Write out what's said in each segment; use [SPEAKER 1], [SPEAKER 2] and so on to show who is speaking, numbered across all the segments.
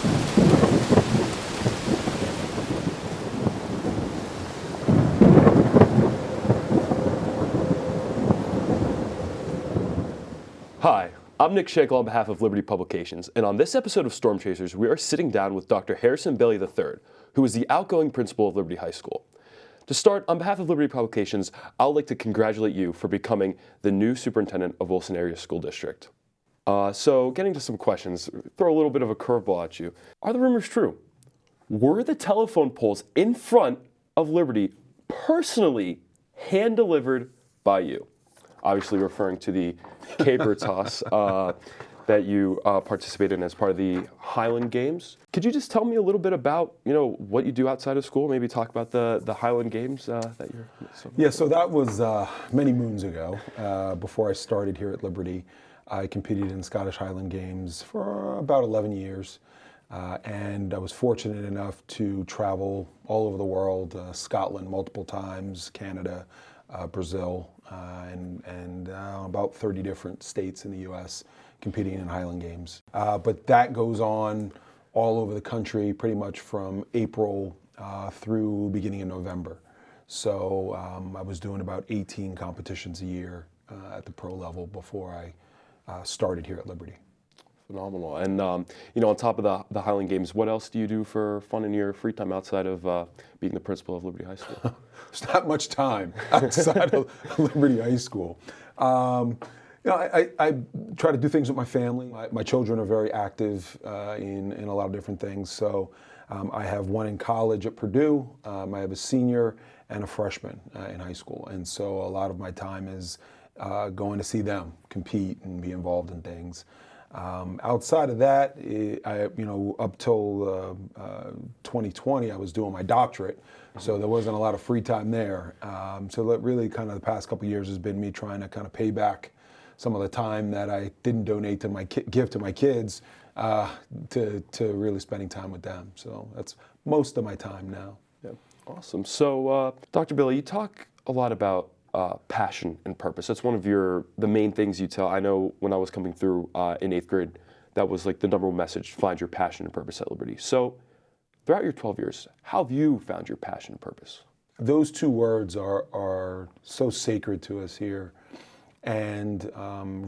[SPEAKER 1] Hi, I'm Nick Schenkel on behalf of Liberty Publications, and on this episode of Storm Chasers, we are sitting down with Dr. Harrison Bailey III, who is the outgoing principal of Liberty High School. To start, on behalf of Liberty Publications, I would like to congratulate you for becoming the new superintendent of Wilson Area School District. So, getting to some questions, throw a little bit of a curveball at you. Are the rumors true? Were the telephone poles in front of Liberty personally hand-delivered by you? Obviously referring to the caber toss that you participated in as part of the Highland Games. Could you just tell me a little bit about, what you do outside of school? Maybe talk about the Highland Games that you're...
[SPEAKER 2] Yeah, so that was many moons ago. Before I started here at Liberty, I competed in Scottish Highland Games for about 11 years. And I was fortunate enough to travel all over the world, Scotland multiple times, Canada, Brazil, and about 30 different states in the U.S. competing in Highland Games. But that goes on all over the country pretty much from April through beginning of November. So I was doing about 18 competitions a year at the pro level before I started here at Liberty.
[SPEAKER 1] Phenomenal. And, on top of the Highland Games, what else do you do for fun in your free time outside of being the principal of Liberty High School?
[SPEAKER 2] There's not much time outside of Liberty High School. I try to do things with my family. My children are very active in a lot of different things. So I have one in college at Purdue. I have a senior and a freshman in high school. And so a lot of my time is going to see them compete and be involved in things. Outside of that, up till 2020, I was doing my doctorate, so there wasn't a lot of free time there. So that really kind of the past couple of years has been me trying to kind of pay back some of the time that I didn't donate to give to my kids to really spending time with them. So that's most of my time now.
[SPEAKER 1] Yeah. Awesome. So, Dr. Billy, you talk a lot about passion and purpose. That's one of the main things you tell. I know when I was coming through in 8th grade, that was like the number one message: find your passion and purpose at Liberty. So throughout your 12 years, how have you found your passion and purpose?
[SPEAKER 2] Those two words are so sacred to us here, and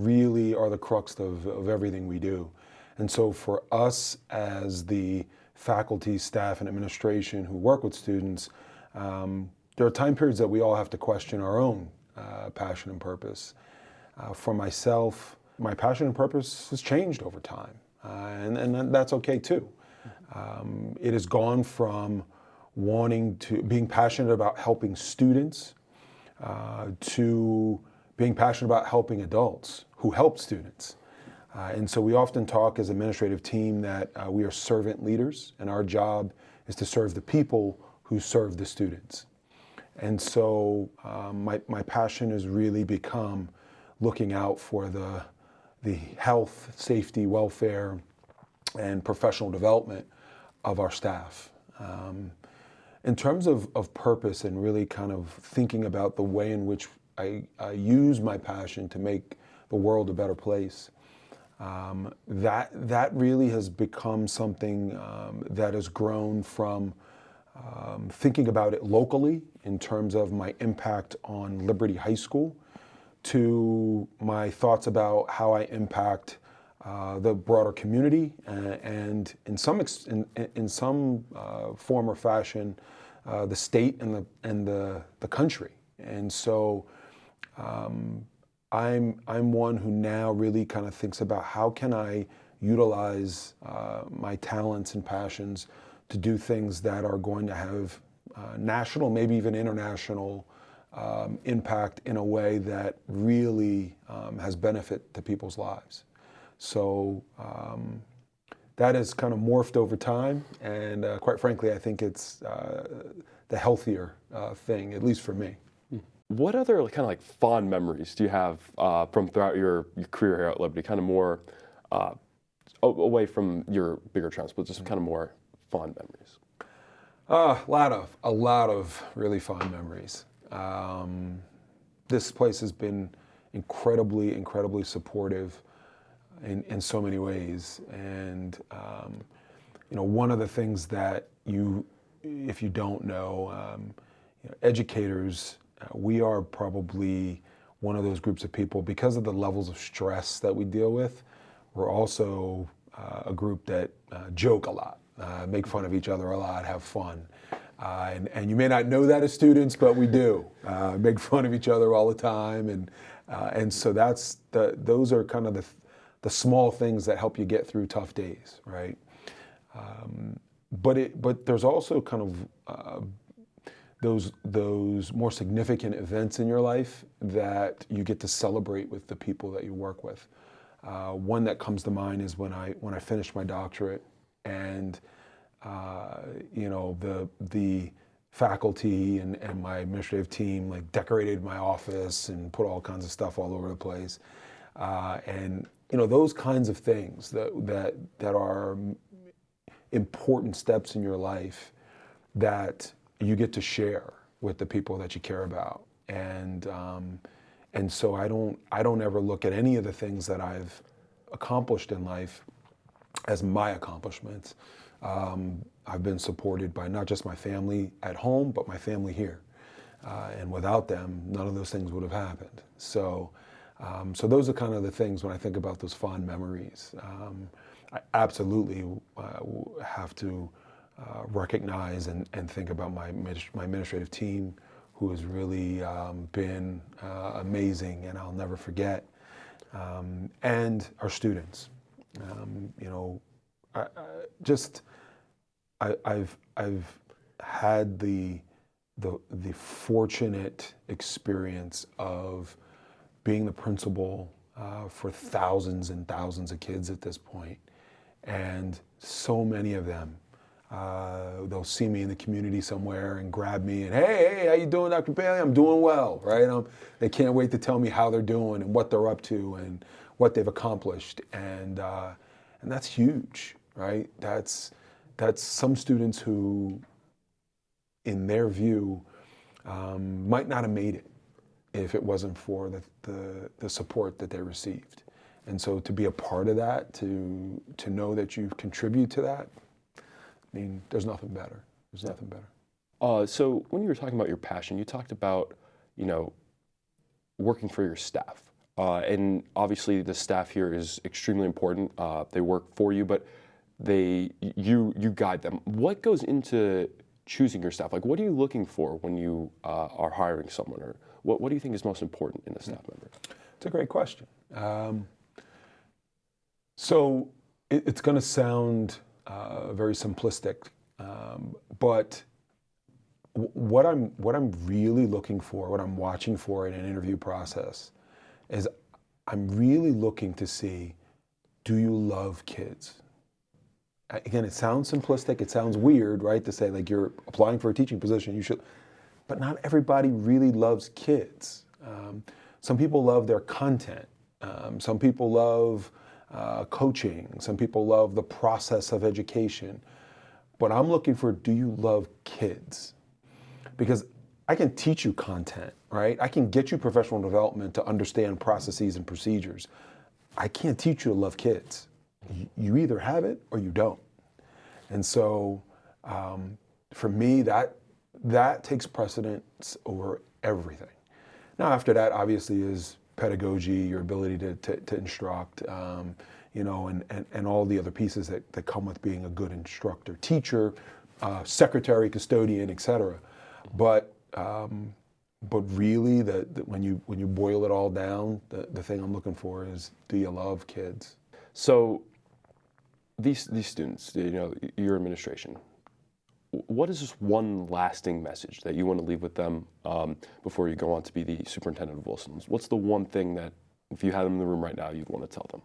[SPEAKER 2] really are the crux of everything we do. And so for us as the faculty, staff, and administration who work with students, there are time periods that we all have to question our own passion and purpose. For myself, my passion and purpose has changed over time, and that's okay too. It has gone from being passionate about helping students to being passionate about helping adults who help students. And so we often talk as an administrative team that we are servant leaders, and our job is to serve the people who serve the students. And so my passion has really become looking out for the health, safety, welfare, and professional development of our staff. In terms of purpose and really kind of thinking about the way in which I use my passion to make the world a better place, that really has become something that has grown from thinking about it locally in terms of my impact on Liberty High School to my thoughts about how I impact the broader community and in some form or fashion the state and the country. And so I'm one who now really kind of thinks about how can I utilize my talents and passions to do things that are going to have national, maybe even international impact in a way that really has benefit to people's lives. So that has kind of morphed over time, and quite frankly, I think it's the healthier thing, at least for me.
[SPEAKER 1] What other kind of like fond memories do you have from throughout your career here at Liberty? Kind of more away from your bigger triumphs, but just kind of more fond memories.
[SPEAKER 2] A lot of really fond memories. This place has been incredibly supportive in so many ways, and one of the things that if you don't know, educators, we are probably one of those groups of people, because of the levels of stress that we deal with. We're also a group that joke a lot, make fun of each other a lot, have fun. And you may not know that as students, but we do make fun of each other all the time. And so those are kind of the small things that help you get through tough days, right? But there's also kind of those more significant events in your life that you get to celebrate with the people that you work with. One that comes to mind is when I finished my doctorate, and the faculty and my administrative team like decorated my office and put all kinds of stuff all over the place, and those kinds of things that are important steps in your life that you get to share with the people that you care about. And so I don't ever look at any of the things that I've accomplished in life as my accomplishments. I've been supported by not just my family at home, but my family here. And without them, none of those things would have happened. So those are kind of the things when I think about those fond memories. I absolutely have to recognize and think about my administrative team, who has really been amazing and I'll never forget, and our students. I've had the fortunate experience of being the principal for thousands and thousands of kids at this point, and so many of them. They'll see me in the community somewhere and grab me and, hey, how you doing, Dr. Bailey? I'm doing well, right? They can't wait to tell me how they're doing and what they're up to and what they've accomplished, and that's huge, right? That's some students who, in their view, might not have made it if it wasn't for the support that they received. And so to be a part of that, to know that you contribute to that, I mean, there's nothing better. There's nothing better.
[SPEAKER 1] So when you were talking about your passion, you talked about, working for your staff. And obviously the staff here is extremely important. They work for you, but you guide them. What goes into choosing your staff? Like, what are you looking for when you are hiring someone? Or what do you think is most important in a staff member?
[SPEAKER 2] It's a great question. So it's going to sound very simplistic, but what I'm really looking for, what I'm watching for in an interview process, is I'm really looking to see, do you love kids? Again, it sounds simplistic, it sounds weird, right, to say like you're applying for a teaching position, you should, but not everybody really loves kids. Some people love their content. Some people love coaching. Some people love the process of education. But I'm looking for, do you love kids? Because I can teach you content, right? I can get you professional development to understand processes and procedures. I can't teach you to love kids. You either have it or you don't. And so for me, that takes precedence over everything. Now, after that, obviously, is pedagogy, your ability to instruct, and all the other pieces that come with being a good instructor, teacher, secretary, custodian, etc. But really, when you boil it all down, the thing I'm looking for is, do you love kids?
[SPEAKER 1] So these students, your administration, what is just one lasting message that you want to leave with them before you go on to be the superintendent of Wilson's? What's the one thing that, if you had them in the room right now, you'd want to tell them?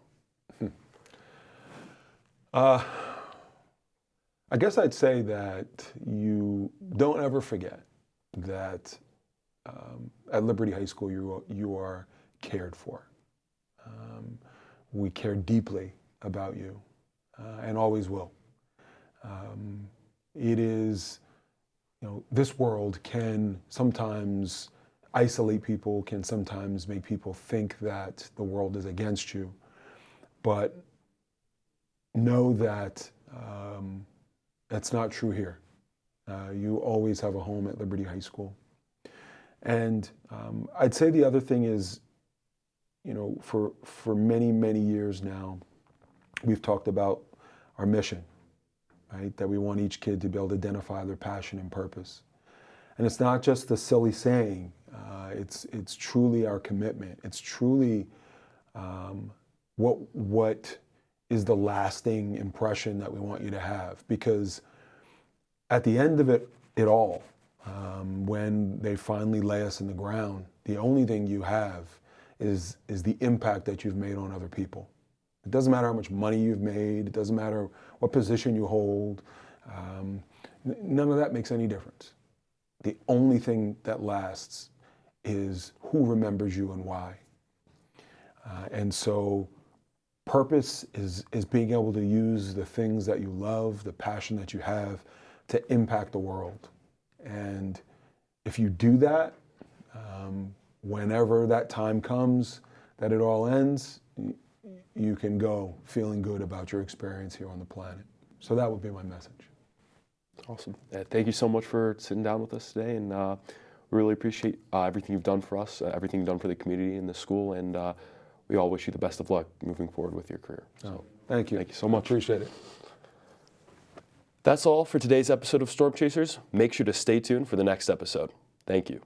[SPEAKER 2] I guess I'd say that you don't ever forget that at Liberty High School you are cared for. We care deeply about you and always will. It is, this world can sometimes isolate people, can sometimes make people think that the world is against you. But know that That's not true here. You always have a home at Liberty High School. And I'd say the other thing is, for many, many years now, we've talked about our mission, right? That we want each kid to be able to identify their passion and purpose. And it's not just a silly saying. It's truly our commitment. It's truly what is the lasting impression that we want you to have. Because at the end of it all, when they finally lay us in the ground, the only thing you have is the impact that you've made on other people. It doesn't matter how much money you've made. It doesn't matter what position you hold. None of that makes any difference. The only thing that lasts is who remembers you and why. And so purpose is being able to use the things that you love, the passion that you have, to impact the world. And if you do that, whenever that time comes that it all ends, you can go feeling good about your experience here on the planet. So that would be my message.
[SPEAKER 1] Awesome. Thank you so much for sitting down with us today, and we really appreciate everything you've done for us, everything you've done for the community and the school, and we all wish you the best of luck moving forward with your career. So,
[SPEAKER 2] thank you.
[SPEAKER 1] Thank you so much.
[SPEAKER 2] Appreciate it.
[SPEAKER 1] That's all for today's episode of Storm Chasers. Make sure to stay tuned for the next episode. Thank you.